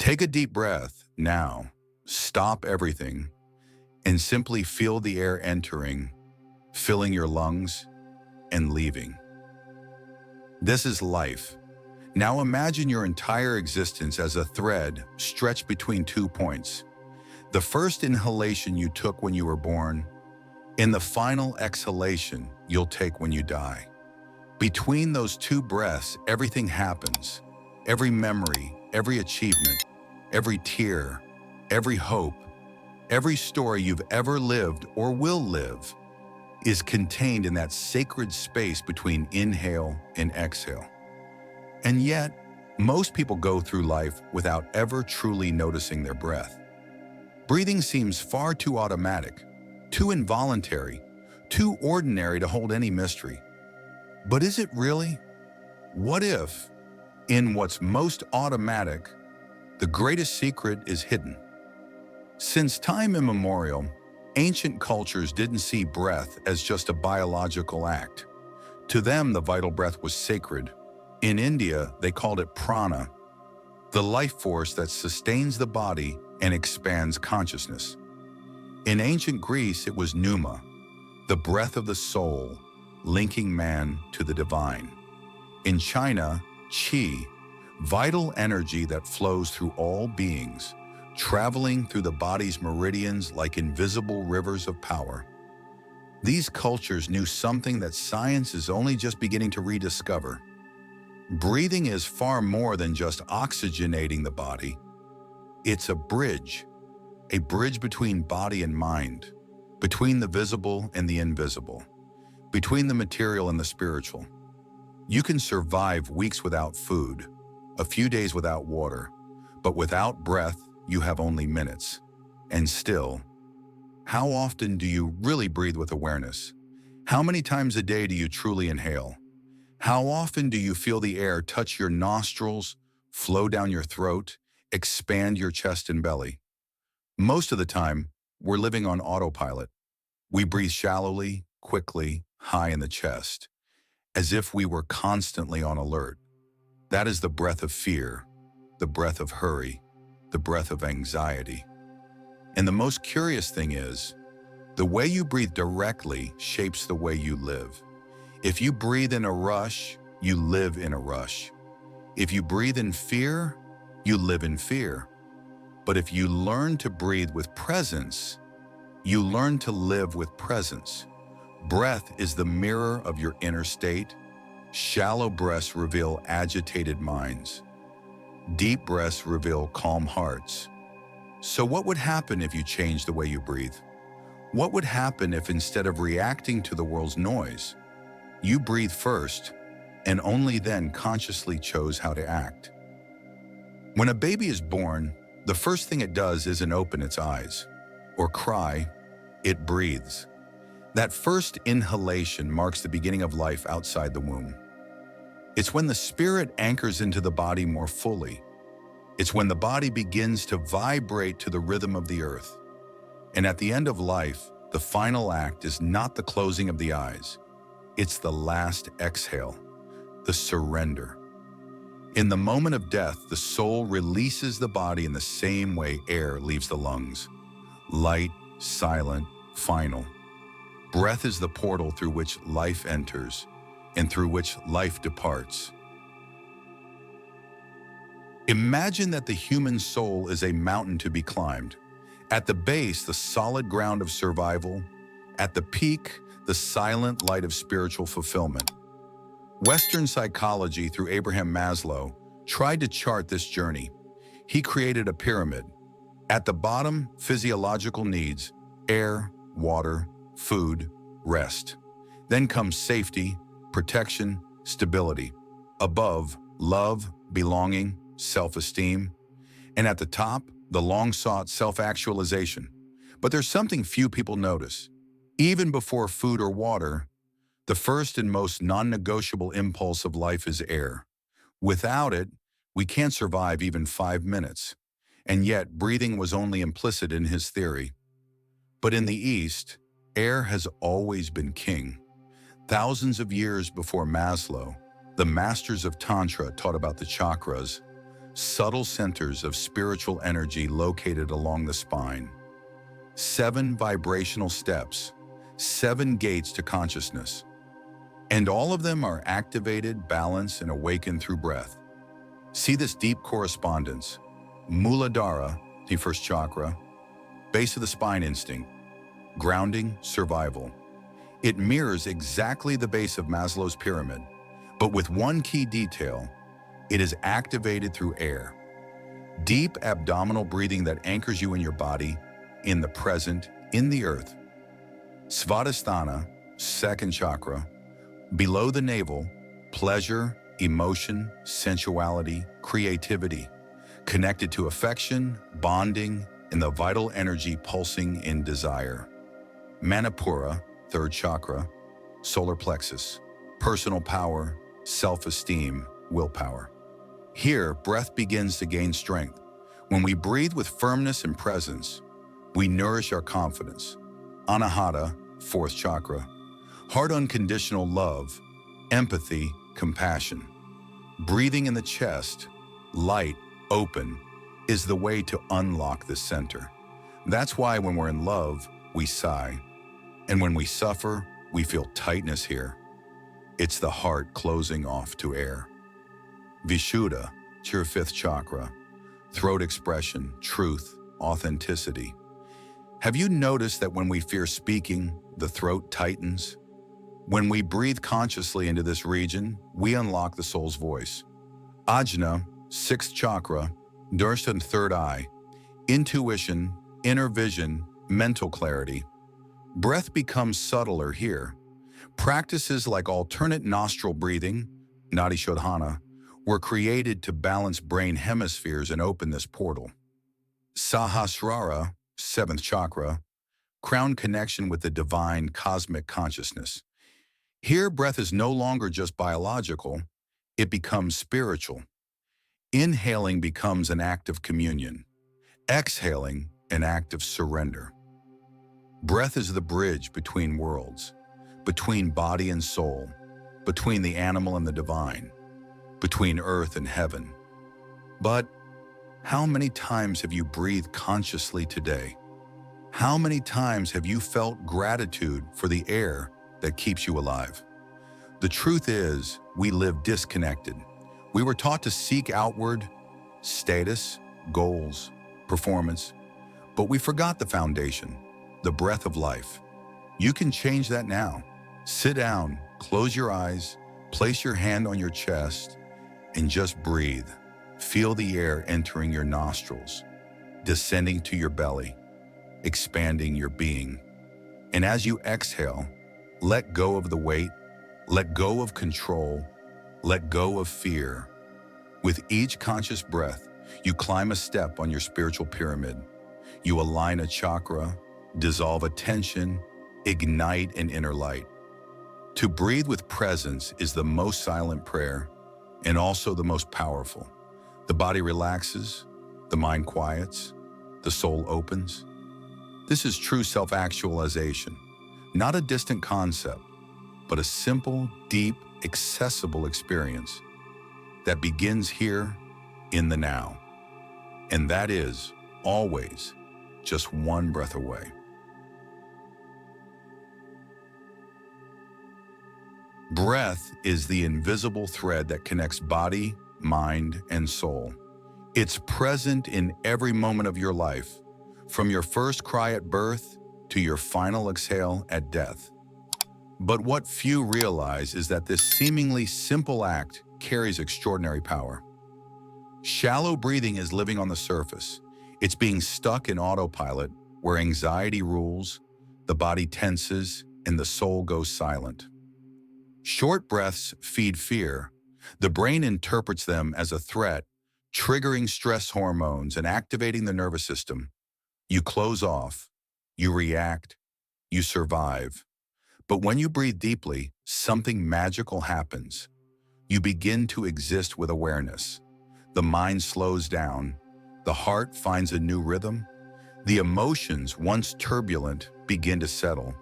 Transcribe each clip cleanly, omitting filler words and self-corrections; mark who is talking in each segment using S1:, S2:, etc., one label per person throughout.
S1: Take a deep breath now. Stop everything and simply feel the air entering, filling your lungs, and leaving. This is life. Now imagine your entire existence as a thread stretched between 2 points. The first inhalation you took when you were born, and the final exhalation you'll take when you die. Between those two breaths, everything happens. Every memory, every achievement, every tear, every hope, every story you've ever lived or will live is contained in that sacred space between inhale and exhale. And yet, most people go through life without ever truly noticing their breath. Breathing seems far too automatic, too involuntary, too ordinary to hold any mystery. But is it really? What if, in what's most automatic, the greatest secret is hidden? Since time immemorial, ancient cultures didn't see breath as just a biological act. To them, the vital breath was sacred. In India, they called it prana, the life force that sustains the body and expands consciousness. In ancient Greece, it was pneuma, the breath of the soul, linking man to the divine. In China, qi, vital energy that flows through all beings, traveling through the body's meridians like invisible rivers of power. These cultures knew something that science is only just beginning to rediscover. Breathing is far more than just oxygenating the body. It's a bridge between body and mind, between the visible and the invisible, between the material and the spiritual. You can survive weeks without food, a few days without water, but without breath, you have only minutes. And still, how often do you really breathe with awareness? How many times a day do you truly inhale? How often do you feel the air touch your nostrils, flow down your throat, expand your chest and belly? Most of the time, we're living on autopilot. We breathe shallowly, quickly, high in the chest, as if we were constantly on alert. That is the breath of fear, the breath of hurry, the breath of anxiety. And the most curious thing is, the way you breathe directly shapes the way you live. If you breathe in a rush, you live in a rush. If you breathe in fear, you live in fear. But if you learn to breathe with presence, you learn to live with presence. Breath is the mirror of your inner state. Shallow breaths reveal agitated minds. Deep breaths reveal calm hearts. So what would happen if you changed the way you breathe? What would happen if instead of reacting to the world's noise, you breathe first and only then consciously chose how to act? When a baby is born, the first thing it does isn't open its eyes or cry, it breathes. That first inhalation marks the beginning of life outside the womb. It's when the spirit anchors into the body more fully. It's when the body begins to vibrate to the rhythm of the earth. And at the end of life, the final act is not the closing of the eyes. It's the last exhale, the surrender. In the moment of death, the soul releases the body in the same way air leaves the lungs. Light, silent, final. Breath is the portal through which life enters and through which life departs. Imagine that the human soul is a mountain to be climbed. At the base, the solid ground of survival. At the peak, the silent light of spiritual fulfillment. Western psychology, through Abraham Maslow, tried to chart this journey. He created a pyramid. At the bottom, physiological needs: air, water, food, rest. Then comes safety, protection, stability. Above, love, belonging, self-esteem. And at the top, the long-sought self-actualization. But there's something few people notice. Even before food or water, the first and most non-negotiable impulse of life is air. Without it, we can't survive even 5 minutes. And yet, breathing was only implicit in his theory. But in the East, air has always been king. Thousands of years before Maslow, the masters of Tantra taught about the chakras, subtle centers of spiritual energy located along the spine. 7 vibrational steps, 7 gates to consciousness. And all of them are activated, balanced, and awakened through breath. See this deep correspondence. Muladhara, the first chakra, base of the spine instinct, grounding, survival. It mirrors exactly the base of Maslow's pyramid, but with one key detail: it is activated through air. Deep abdominal breathing that anchors you in your body, in the present, in the earth. Svadhisthana, second chakra, below the navel, pleasure, emotion, sensuality, creativity, connected to affection, bonding, and the vital energy pulsing in desire. Manipura, third chakra, solar plexus, personal power, self-esteem, willpower. Here, breath begins to gain strength. When we breathe with firmness and presence, we nourish our confidence. Anahata, fourth chakra, heart unconditional love, empathy, compassion. Breathing in the chest, light, open, is the way to unlock this center. That's why when we're in love, we sigh. And when we suffer, we feel tightness here. It's the heart closing off to air. Vishuddha, your fifth chakra, throat expression, truth, authenticity. Have you noticed that when we fear speaking, the throat tightens? When we breathe consciously into this region, we unlock the soul's voice. Ajna, sixth chakra, darshan, third eye, intuition, inner vision, mental clarity. Breath becomes subtler here. Practices like alternate nostril breathing, nadi shodhana, were created to balance brain hemispheres and open this portal. Sahasrara, seventh chakra, crown connection with the divine cosmic consciousness. Here, breath is no longer just biological, it becomes spiritual. Inhaling becomes an act of communion. Exhaling, an act of surrender. Breath is the bridge between worlds, between body and soul, between the animal and the divine, between earth and heaven. But how many times have you breathed consciously today? How many times have you felt gratitude for the air that keeps you alive? The truth is, we live disconnected. We were taught to seek outward, status, goals, performance, but we forgot the foundation, the breath of life. You can change that now. Sit down, close your eyes, place your hand on your chest, and just breathe. Feel the air entering your nostrils, descending to your belly, expanding your being. And as you exhale, let go of the weight, let go of control, let go of fear. With each conscious breath, you climb a step on your spiritual pyramid. You align a chakra, dissolve a tension, ignite an inner light. To breathe with presence is the most silent prayer and also the most powerful. The body relaxes, the mind quiets, the soul opens. This is true self-actualization, not a distant concept, but a simple, deep, accessible experience that begins here in the now. And that is always just one breath away. Breath is the invisible thread that connects body, mind, and soul. It's present in every moment of your life, from your first cry at birth to your final exhale at death. But what few realize is that this seemingly simple act carries extraordinary power. Shallow breathing is living on the surface. It's being stuck in autopilot, where anxiety rules, the body tenses, and the soul goes silent. Short breaths feed fear. The brain interprets them as a threat, triggering stress hormones and activating the nervous system. You close off, you react, you survive. But when you breathe deeply, something magical happens. You begin to exist with awareness. The mind slows down, the heart finds a new rhythm, the emotions, once turbulent, begin to settle,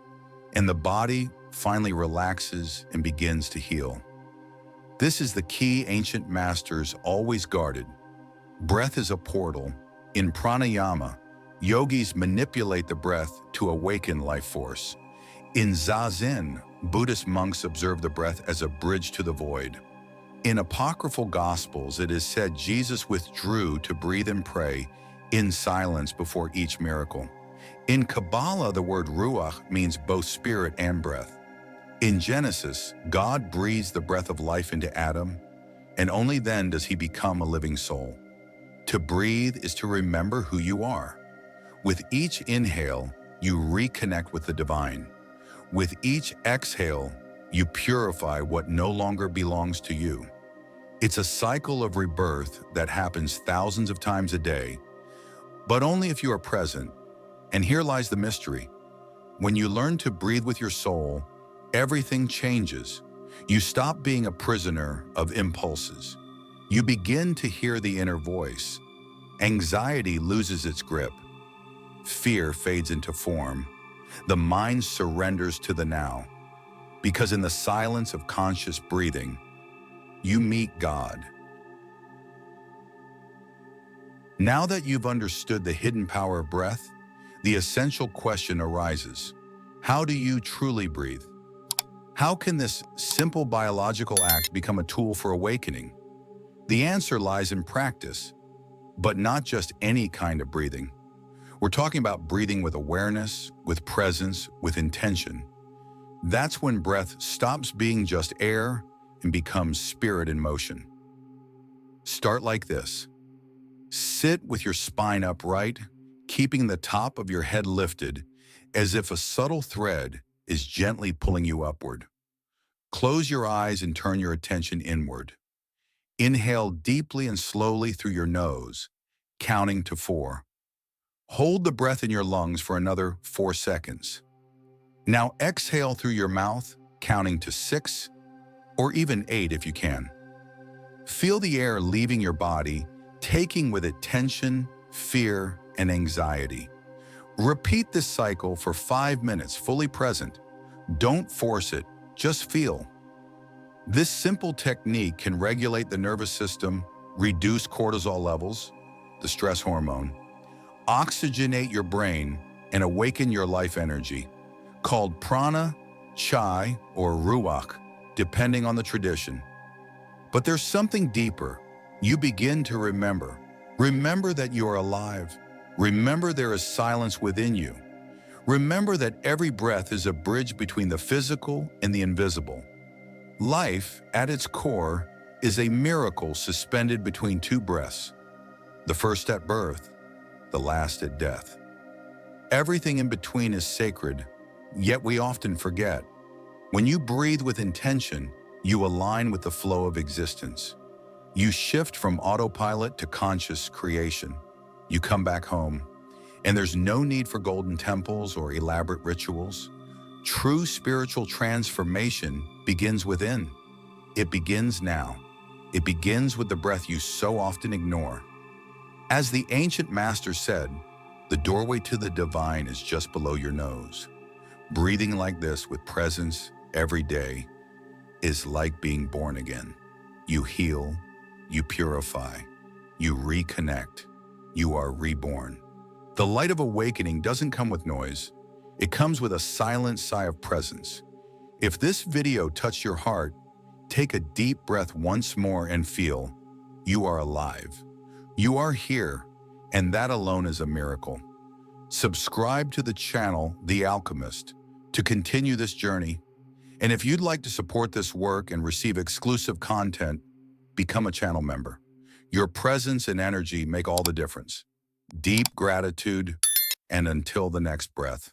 S1: and the body finally relaxes and begins to heal. This is the key ancient masters always guarded. Breath is a portal. In pranayama, yogis manipulate the breath to awaken life force. In zazen, Buddhist monks observe the breath as a bridge to the void. In apocryphal Gospels, it is said Jesus withdrew to breathe and pray in silence before each miracle. In Kabbalah, the word ruach means both spirit and breath. In Genesis, God breathes the breath of life into Adam, and only then does he become a living soul. To breathe is to remember who you are. With each inhale, you reconnect with the divine. With each exhale, you purify what no longer belongs to you. It's a cycle of rebirth that happens thousands of times a day, but only if you are present. And here lies the mystery. When you learn to breathe with your soul, everything changes. You stop being a prisoner of impulses. You begin to hear the inner voice. Anxiety loses its grip. Fear fades into form. The mind surrenders to the now. Because in the silence of conscious breathing, you meet God. Now that you've understood the hidden power of breath, the essential question arises: how do you truly breathe? How can this simple biological act become a tool for awakening? The answer lies in practice, but not just any kind of breathing. We're talking about breathing with awareness, with presence, with intention. That's when breath stops being just air and becomes spirit in motion. Start like this. Sit with your spine upright, keeping the top of your head lifted, as if a subtle thread is gently pulling you upward. Close your eyes and turn your attention inward. Inhale deeply and slowly through your nose, counting to 4. Hold the breath in your lungs for another 4 seconds. Now exhale through your mouth, counting to 6, or even 8 if you can. Feel the air leaving your body, taking with it tension, fear, and anxiety. Repeat this cycle for 5 minutes, fully present. Don't force it, just feel. This simple technique can regulate the nervous system, reduce cortisol levels, the stress hormone, oxygenate your brain, and awaken your life energy. Called prana, chai, or ruach, depending on the tradition. But there's something deeper. You begin to remember. Remember that you are alive. Remember there is silence within you. Remember that every breath is a bridge between the physical and the invisible. Life, at its core, is a miracle suspended between 2 breaths. The first at birth, the last at death. Everything in between is sacred, yet we often forget. When you breathe with intention, you align with the flow of existence. You shift from autopilot to conscious creation. You come back home, and there's no need for golden temples or elaborate rituals. True spiritual transformation begins within. It begins now. It begins with the breath you so often ignore. As the ancient master said, the doorway to the divine is just below your nose. Breathing like this with presence every day is like being born again. You heal, you purify, you reconnect, you are reborn. The light of awakening doesn't come with noise. It comes with a silent sigh of presence. If this video touched your heart, take a deep breath once more and feel you are alive. You are here, and that alone is a miracle. Subscribe to the channel, The Alchemist, to continue this journey. And if you'd like to support this work and receive exclusive content, become a channel member. Your presence and energy make all the difference. Deep gratitude, and until the next breath.